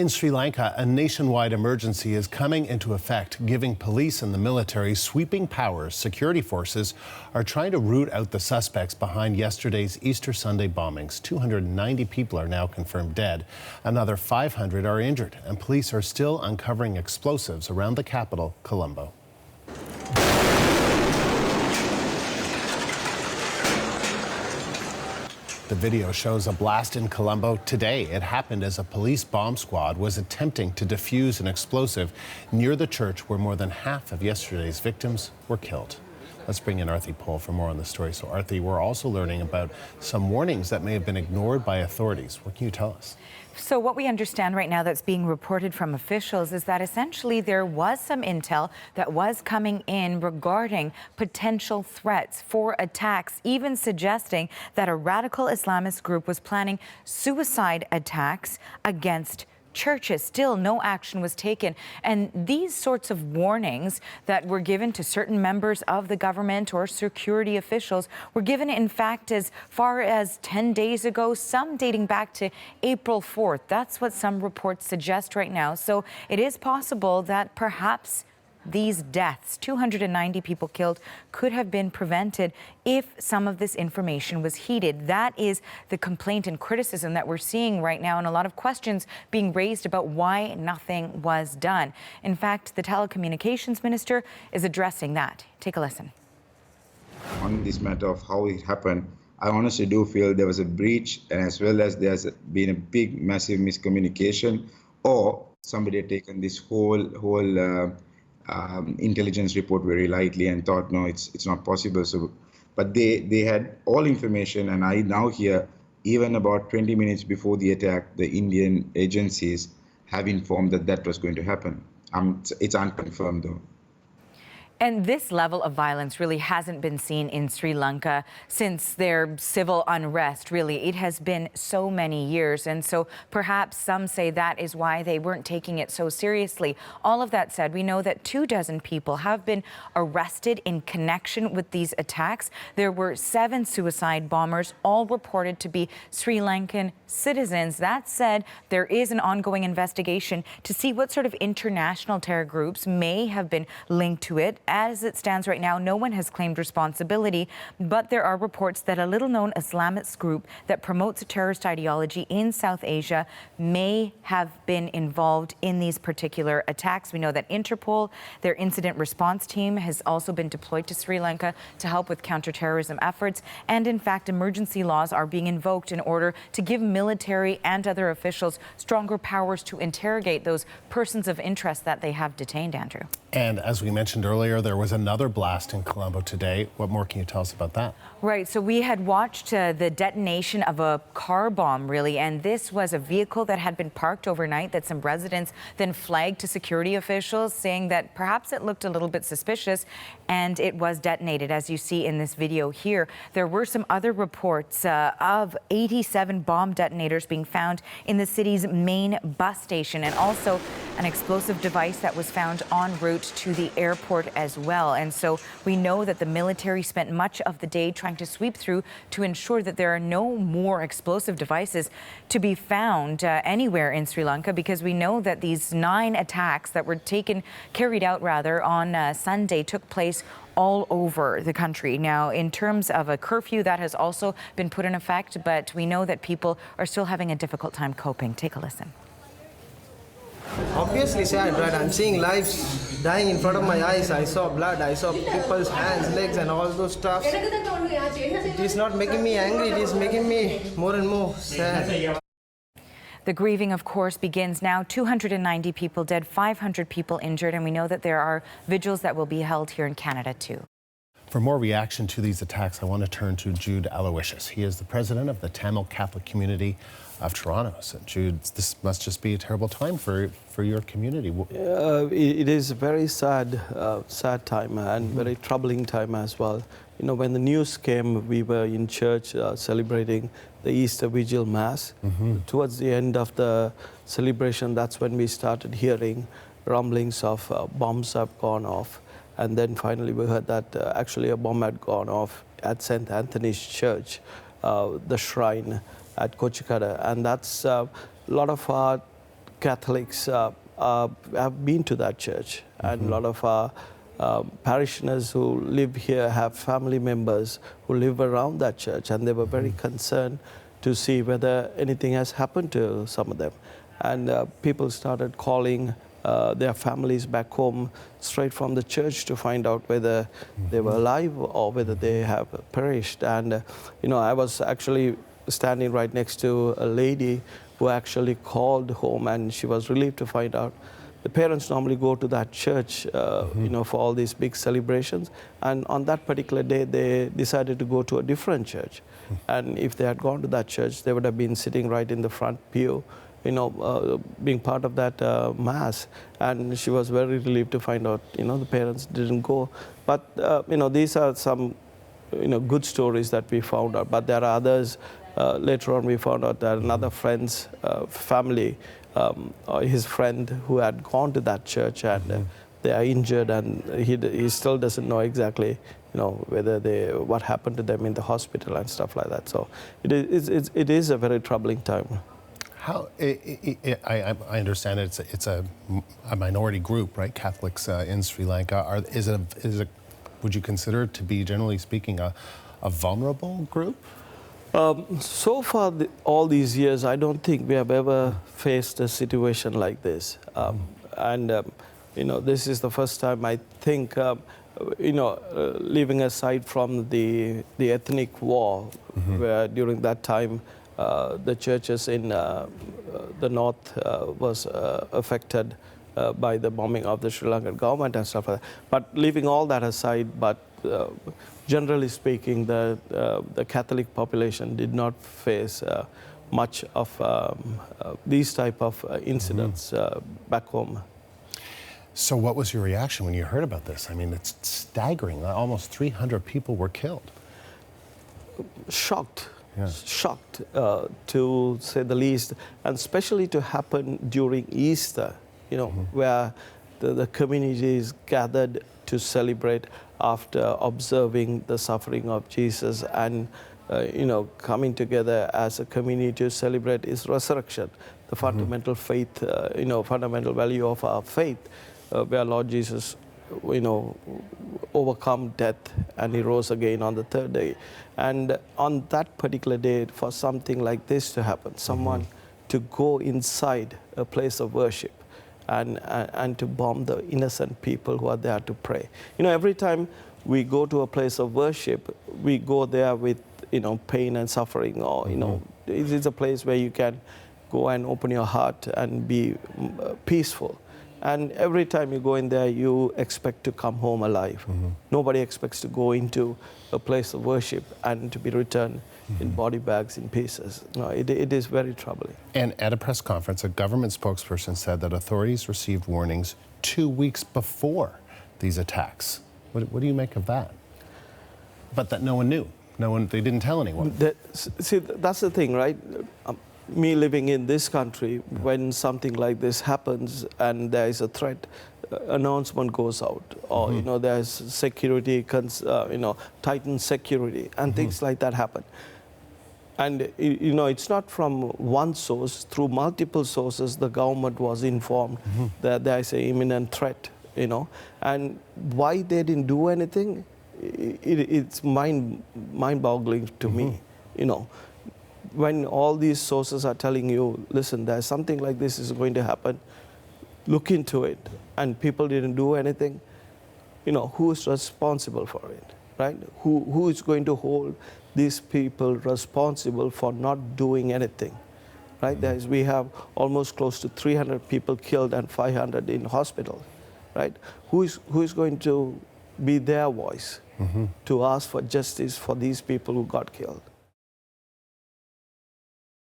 In Sri Lanka, a nationwide emergency is coming into effect, giving police and the military sweeping powers. Security forces are trying to root out the suspects behind yesterday's Easter Sunday bombings. 290 people are now confirmed dead. Another 500 are injured, and police are still uncovering explosives around the capital, Colombo. The video shows a blast in Colombo today. It happened as a police bomb squad was attempting to defuse an explosive near the church where more than half of yesterday's victims were killed. Let's bring in Arthi Pol for more on the story. So Arthi, we're also learning about some warnings that may have been ignored by authorities. What can you tell us? So what we understand right now that's being reported from officials is that essentially there was some intel that was coming in regarding potential threats for attacks, even suggesting that a radical Islamist group was planning suicide attacks against churches. Still, no action was taken. And these sorts of warnings that were given to certain members of the government or security officials were given, in fact, as far as 10 days ago, some dating back to April 4th. That's what some reports suggest right now. So it is possible that perhaps these deaths, 290 people killed, could have been prevented if some of this information was heeded. That is the complaint and criticism that we're seeing right now, and a lot of questions being raised about why nothing was done. In fact, the telecommunications minister is addressing that. Take a listen. On this matter of how it happened, I honestly do feel there was a breach, and as well as there's been a big, massive miscommunication, or somebody had taken this whole intelligence report very lightly and thought, no, it's not possible. So, but they had all information, and I now hear even about 20 minutes before the attack, the Indian agencies have informed that was going to happen. It's unconfirmed though. And this level of violence really hasn't been seen in Sri Lanka since their civil unrest, really. It has been so many years. And so perhaps some say that is why they weren't taking it so seriously. All of that said, we know that 24 people have been arrested in connection with these attacks. There were 7 suicide bombers, all reported to be Sri Lankan citizens. That said, there is an ongoing investigation to see what sort of international terror groups may have been linked to it. As it stands right now, no one has claimed responsibility, but there are reports that a little-known Islamist group that promotes a terrorist ideology in South Asia may have been involved in these particular attacks. We know that Interpol, their incident response team, has also been deployed to Sri Lanka to help with counterterrorism efforts. And in fact, emergency laws are being invoked in order to give military and other officials stronger powers to interrogate those persons of interest that they have detained, Andrew. And as we mentioned earlier, there was another blast in Colombo today. What more can you tell us about that? Right. So we had watched the detonation of a car bomb, really. And this was a vehicle that had been parked overnight that some residents then flagged to security officials, saying that perhaps it looked a little bit suspicious, and it was detonated, as you see in this video here. There were some other reports of 87 bomb detonators being found in the city's main bus station, and also an explosive device that was found en route to the airport as well. And so we know that the military spent much of the day trying to sweep through to ensure that there are no more explosive devices to be found anywhere in Sri Lanka, because we know that these 9 attacks that were carried out on Sunday took place all over the country. Now, in terms of a curfew, that has also been put in effect, but we know that people are still having a difficult time coping. Take a listen. Obviously sad, right? I'm seeing lives dying in front of my eyes. I saw blood, I saw people's hands, legs and all those stuff. It is not making me angry, it is making me more and more sad. The grieving, of course, begins now. 290 people dead, 500 people injured, and we know that there are vigils that will be held here in Canada too. For more reaction to these attacks, I want to turn to Jude Aloysius. He is the president of the Tamil Catholic community of Toronto. So, Jude, this must just be a terrible time for your community. It is a very sad time and very troubling time as well. You know, when the news came, we were in church celebrating the Easter Vigil Mass. Towards the end of the celebration, that's when we started hearing rumblings of bombs have gone off. And then finally we heard that actually a bomb had gone off at St. Anthony's Church, the shrine at Kochikada. And that's a lot of our Catholics have been to that church, and a lot of our parishioners who live here have family members who live around that church, and they were very concerned to see whether anything has happened to some of them. And people started calling their families back home straight from the church to find out whether they were alive or whether they have perished. And I was actually standing right next to a lady who actually called home, and she was relieved to find out the parents normally go to that church, for all these big celebrations. And on that particular day, they decided to go to a different church. And if they had gone to that church, they would have been sitting right in the front pew, being part of that mass. And she was very relieved to find out, the parents didn't go. But, these are some, good stories that we found out. But there are others. Later on, we found out that another friend's family, his friend who had gone to that church, and they are injured, and he still doesn't know exactly, whether what happened to them in the hospital and stuff like that. So it is a very troubling time. How I understand it's a minority group, right? Catholics in Sri Lanka. Would you consider it to be, generally speaking, a vulnerable group? So far, all these years, I don't think we have ever faced a situation like this. This is the first time, I think, leaving aside from the ethnic war, where during that time the churches in the north was affected by the bombing of the Sri Lankan government and stuff like that. But leaving all that aside, generally speaking, the Catholic population did not face much of these type of incidents back home. So what was your reaction when you heard about this? I mean, it's staggering. Almost 300 people were killed. Shocked. Yeah. Shocked, to say the least, and especially to happen during Easter, where the communities gathered to celebrate after observing the suffering of Jesus, and coming together as a community to celebrate his resurrection, the fundamental faith, fundamental value of our faith, where Lord Jesus, overcome death, and he rose again on the third day. And on that particular day, for something like this to happen, someone to go inside a place of worship and to bomb the innocent people who are there to pray. Every time we go to a place of worship, we go there with, pain and suffering, or, it's a place where you can go and open your heart and be peaceful. And every time you go in there, you expect to come home alive. Nobody expects to go into a place of worship and to be returned in body bags, in pieces. No, it is very troubling. And at a press conference, a government spokesperson said that authorities received warnings 2 weeks before these attacks. What do you make of that? But that no one knew. They didn't tell anyone. That's the thing, right? Me living in this country, when something like this happens and there is a threat, announcement goes out, or there's security, tightened security, and things like that happen. And it's not from one source; through multiple sources, the government was informed that there is an imminent threat. And why they didn't do anything, it's mind-boggling to me. When all these sources are telling you, listen, there's something like this is going to happen, look into it, and people didn't do anything, who is responsible for it, right? Who is going to hold these people responsible for not doing anything, right? We have almost close to 300 people killed and 500 in hospital, right? Who is going to be their voice to ask for justice for these people who got killed?